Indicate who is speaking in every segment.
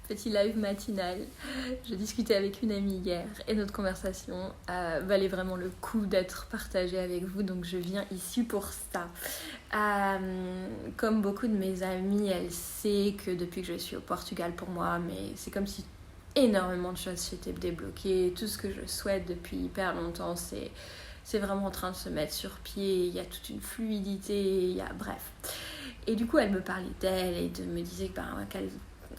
Speaker 1: petit live matinal. Je discutais avec une amie hier et notre conversation valait vraiment le coup d'être partagée avec vous, donc je viens ici pour ça. Comme beaucoup de mes amies, elle sait que depuis que je suis au Portugal pour moi, mais c'est comme si énormément de choses s'étaient débloquées. Tout ce que je souhaite depuis hyper longtemps, c'est vraiment en train de se mettre sur pied. Il y a toute une fluidité, bref. Et du coup, elle me parlait d'elle et me disait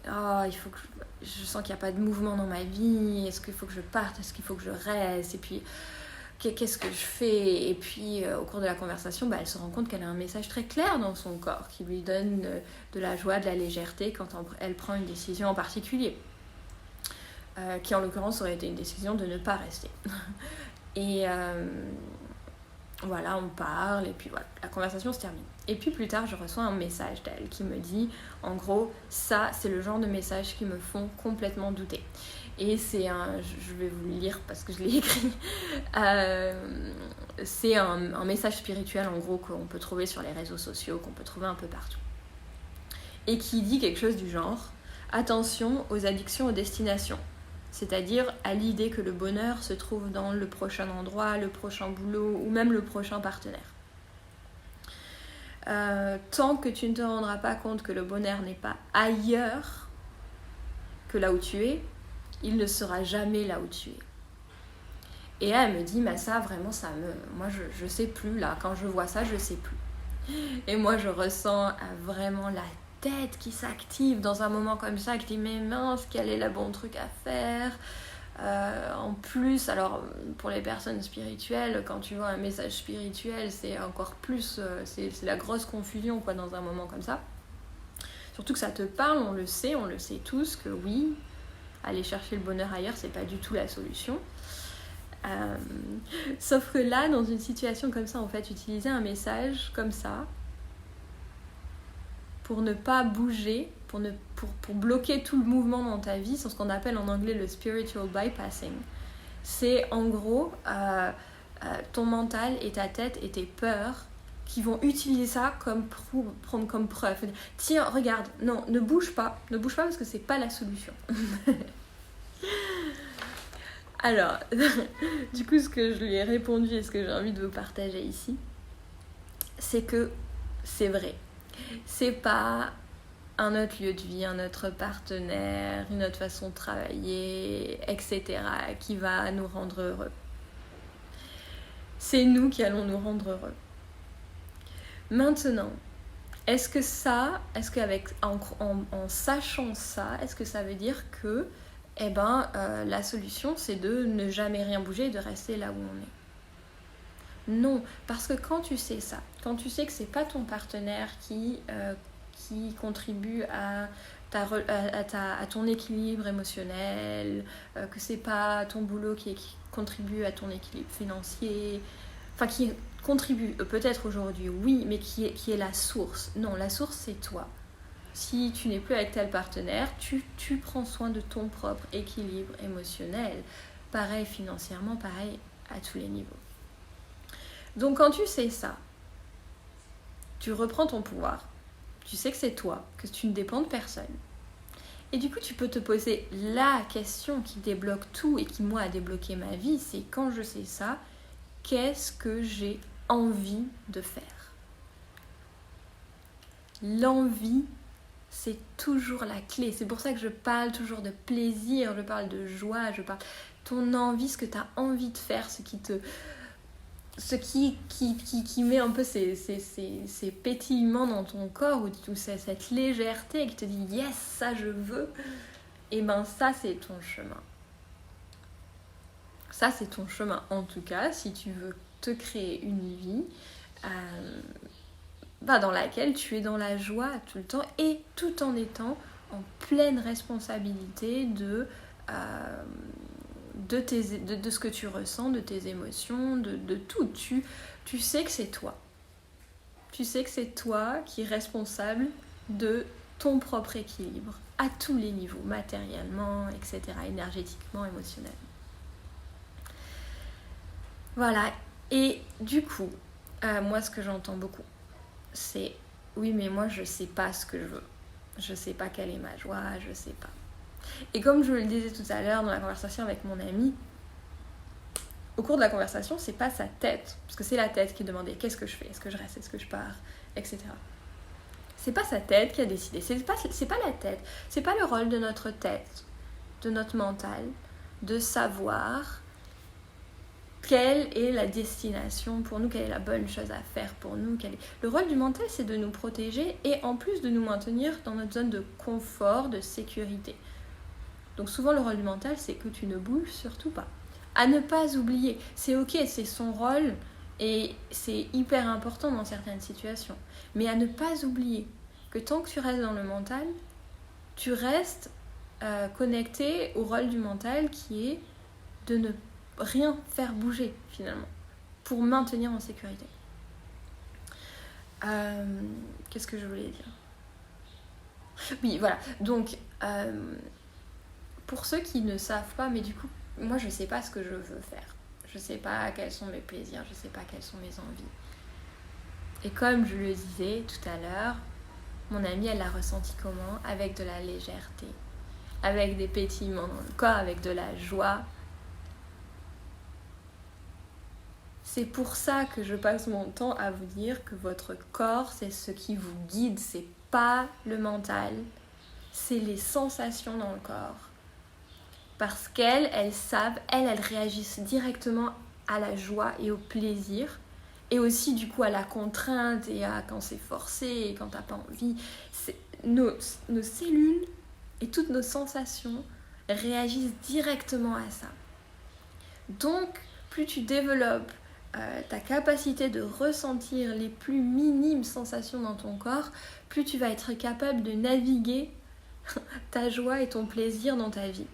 Speaker 1: il faut que je sens qu'il n'y a pas de mouvement dans ma vie. Est-ce qu'il faut que je parte? Est-ce qu'il faut que je reste? Et puis, qu'est-ce que je fais? Et puis, au cours de la conversation, elle se rend compte qu'elle a un message très clair dans son corps qui lui donne de la joie, de la légèreté quand elle prend une décision en particulier. Qui en l'occurrence aurait été une décision de ne pas rester. Et voilà, on parle et puis voilà, la conversation se termine. Et puis plus tard, je reçois un message d'elle qui me dit, en gros, ça, c'est le genre de messages qui me font complètement douter. Et c'est je vais vous le lire parce que je l'ai écrit, c'est un message spirituel en gros qu'on peut trouver sur les réseaux sociaux, qu'on peut trouver un peu partout. Et qui dit quelque chose du genre, attention aux addictions aux destinations. C'est-à-dire à l'idée que le bonheur se trouve dans le prochain endroit, le prochain boulot ou même le prochain partenaire. Tant que tu ne te rendras pas compte que le bonheur n'est pas ailleurs que là où tu es, il ne sera jamais là où tu es. Et là, elle me dit, mais ça vraiment, moi je sais plus là, quand je vois ça, je sais plus. Et moi je ressens vraiment la tête qui s'active dans un moment comme ça, qui dit mais mince, quel est le bon truc à faire? En plus, alors pour les personnes spirituelles, quand tu vois un message spirituel, c'est encore plus, c'est la grosse confusion quoi, dans un moment comme ça. Surtout que ça te parle, on le sait tous, que oui, aller chercher le bonheur ailleurs, c'est pas du tout la solution. Sauf que là, dans une situation comme ça, en fait, utiliser un message comme ça, pour ne pas bouger, pour bloquer tout le mouvement dans ta vie, c'est ce qu'on appelle en anglais le spiritual bypassing. C'est en gros ton mental et ta tête et tes peurs qui vont utiliser ça comme preuve. Tiens, regarde, non, ne bouge pas parce que c'est pas la solution. Alors, du coup, ce que je lui ai répondu et ce que j'ai envie de vous partager ici, c'est que c'est vrai. C'est pas un autre lieu de vie, un autre partenaire, une autre façon de travailler, etc. qui va nous rendre heureux. C'est nous qui allons nous rendre heureux. Maintenant, est-ce qu'avec en sachant ça, est-ce que ça veut dire que la solution c'est de ne jamais rien bouger et de rester là où on est? Non, parce que quand tu sais ça, quand tu sais que c'est pas ton partenaire qui contribue à ton équilibre émotionnel, que c'est pas ton boulot qui contribue à ton équilibre financier, enfin qui contribue peut-être aujourd'hui, oui, mais qui est la source. Non, la source c'est toi. Si tu n'es plus avec tel partenaire, tu prends soin de ton propre équilibre émotionnel. Pareil financièrement, pareil à tous les niveaux. Donc quand tu sais ça, tu reprends ton pouvoir, tu sais que c'est toi, que tu ne dépends de personne. Et du coup, tu peux te poser la question qui débloque tout et qui, moi, a débloqué ma vie, c'est quand je sais ça, qu'est-ce que j'ai envie de faire? L'envie, c'est toujours la clé. C'est pour ça que je parle toujours de plaisir, je parle de joie, je parle ton envie, ce que tu as envie de faire, ce qui met un peu ces pétillements dans ton corps, ou cette légèreté qui te dit « yes, ça je veux », et ça c'est ton chemin. Ça c'est ton chemin, en tout cas, si tu veux te créer une vie dans laquelle tu es dans la joie tout le temps, et tout en étant en pleine responsabilité de ce que tu ressens, de tes émotions, de tout. Tu sais que c'est toi. Tu sais que c'est toi qui es responsable de ton propre équilibre à tous les niveaux, matériellement, etc., énergétiquement, émotionnellement. Voilà. Et du coup, moi, ce que j'entends beaucoup, c'est « oui, mais moi, je sais pas ce que je veux. Je sais pas quelle est ma joie, je sais pas. » Et comme je le disais tout à l'heure dans la conversation avec mon ami, au cours de la conversation, c'est pas sa tête, parce que c'est la tête qui demandait qu'est-ce que je fais, est-ce que je reste, est-ce que je pars, etc. C'est pas sa tête qui a décidé, c'est pas la tête, c'est pas le rôle de notre tête, de notre mental, de savoir quelle est la destination pour nous, quelle est la bonne chose à faire pour nous. Le rôle du mental, c'est de nous protéger et en plus de nous maintenir dans notre zone de confort, de sécurité. Donc souvent, le rôle du mental, c'est que tu ne bouges surtout pas. À ne pas oublier, c'est ok, c'est son rôle et c'est hyper important dans certaines situations. Mais à ne pas oublier que tant que tu restes dans le mental, tu restes connecté au rôle du mental qui est de ne rien faire bouger finalement pour maintenir en sécurité. Qu'est-ce que je voulais dire ? Oui, voilà. Donc, pour ceux qui ne savent pas, mais du coup, moi je sais pas ce que je veux faire. Je sais pas quels sont mes plaisirs, je sais pas quelles sont mes envies. Et comme je le disais tout à l'heure, mon amie, elle l'a ressenti comment ? Avec de la légèreté, avec des pétillements dans le corps, avec de la joie. C'est pour ça que je passe mon temps à vous dire que votre corps, c'est ce qui vous guide, c'est pas le mental, c'est les sensations dans le corps. Parce elles savent, elles réagissent directement à la joie et au plaisir, et aussi du coup à la contrainte et à quand c'est forcé et quand t'as pas envie. Nos cellules et toutes nos sensations réagissent directement à ça. Donc, plus tu développes ta capacité de ressentir les plus minimes sensations dans ton corps, plus tu vas être capable de naviguer ta joie et ton plaisir dans ta vie.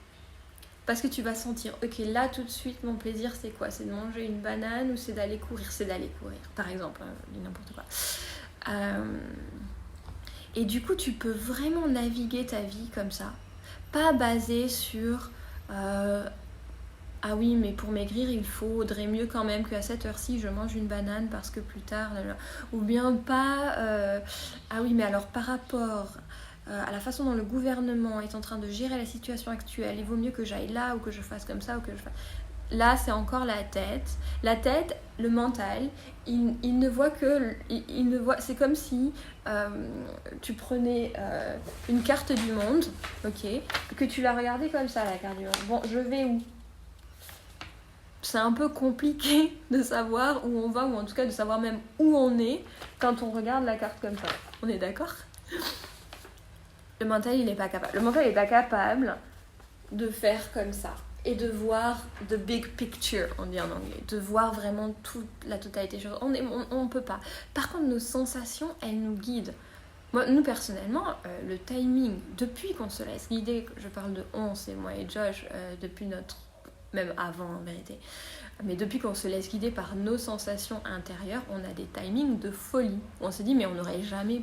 Speaker 1: Parce que tu vas sentir, ok, là tout de suite, mon plaisir c'est quoi ? C'est de manger une banane ou c'est d'aller courir ? C'est d'aller courir, par exemple, n'importe quoi. Et du coup, tu peux vraiment naviguer ta vie comme ça. Pas basé sur... ah oui, mais pour maigrir, il faudrait mieux quand même qu'à cette heure-ci, je mange une banane parce que plus tard... Ou bien pas... ah oui, mais alors par rapport à la façon dont le gouvernement est en train de gérer la situation actuelle, il vaut mieux que j'aille là ou que je fasse comme ça ou que je fasse... Là, c'est encore la tête. La tête, le mental, il ne voit que... Il ne voit, c'est comme si tu prenais une carte du monde, ok, et que tu la regardais comme ça, la carte du monde. Bon, je vais où ? C'est un peu compliqué de savoir où on va, ou en tout cas de savoir même où on est quand on regarde la carte comme ça. On est d'accord ? Le mental, il n'est pas capable. Le mental n'est pas capable de faire comme ça et de voir the big picture, on dit en anglais, de voir vraiment toute la totalité des choses. On peut pas. Par contre, nos sensations, elles nous guident. Moi, nous, personnellement, le timing, depuis qu'on se laisse guider, je parle de on, c'est moi et Josh, depuis notre... même avant en vérité, mais depuis qu'on se laisse guider par nos sensations intérieures, on a des timings de folie. On se dit mais on n'aurait jamais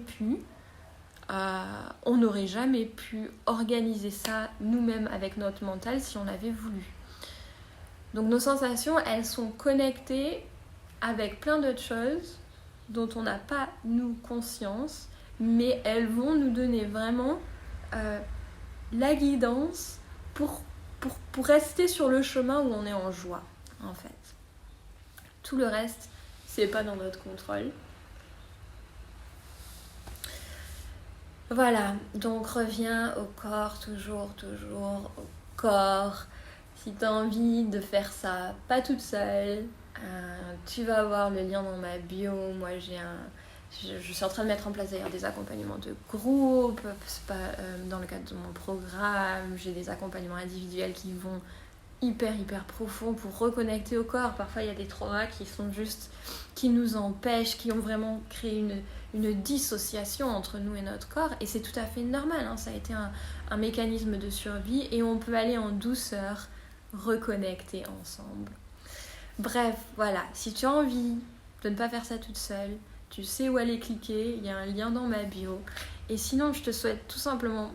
Speaker 1: pu organiser ça nous-mêmes avec notre mental si on avait voulu. Donc nos sensations, elles sont connectées avec plein d'autres choses dont on n'a pas nous conscience, mais elles vont nous donner vraiment la guidance pour rester sur le chemin où on est en joie, en fait. Tout le reste, c'est pas dans notre contrôle. Voilà, donc reviens au corps, toujours au corps. Si tu as envie de faire ça, pas toute seule, tu vas avoir le lien dans ma bio. Moi, je suis en train de mettre en place d'ailleurs des accompagnements de groupe, dans le cadre de mon programme. J'ai des accompagnements individuels qui vont hyper profonds pour reconnecter au corps. Parfois il y a des traumas qui nous empêchent, qui ont vraiment créé une dissociation entre nous et notre corps, et c'est tout à fait normal, hein. Ça a été un mécanisme de survie et on peut aller en douceur reconnecter ensemble. Bref, voilà, si tu as envie de ne pas faire ça toute seule, tu sais où aller cliquer, il y a un lien dans ma bio. Et sinon, je te souhaite tout simplement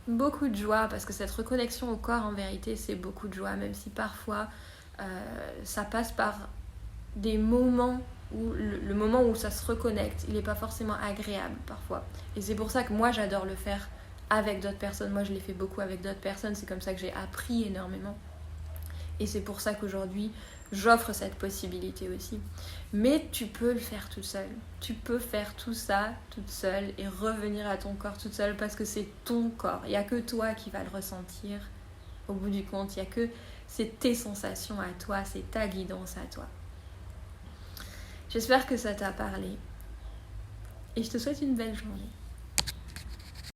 Speaker 1: beaucoup de joie, parce que cette reconnexion au corps, en vérité, c'est beaucoup de joie, même si parfois ça passe par des moments où le moment où ça se reconnecte, il n'est pas forcément agréable parfois. Et c'est pour ça que moi, j'adore le faire avec d'autres personnes. Moi, je l'ai fait beaucoup avec d'autres personnes. C'est comme ça que j'ai appris énormément. Et c'est pour ça qu'aujourd'hui, j'offre cette possibilité aussi. Mais tu peux le faire toute seule. Tu peux faire tout ça toute seule et revenir à ton corps toute seule parce que c'est ton corps. Il n'y a que toi qui vas le ressentir. Au bout du compte, il n'y a que c'est tes sensations à toi, c'est ta guidance à toi. J'espère que ça t'a parlé. Et je te souhaite une belle journée.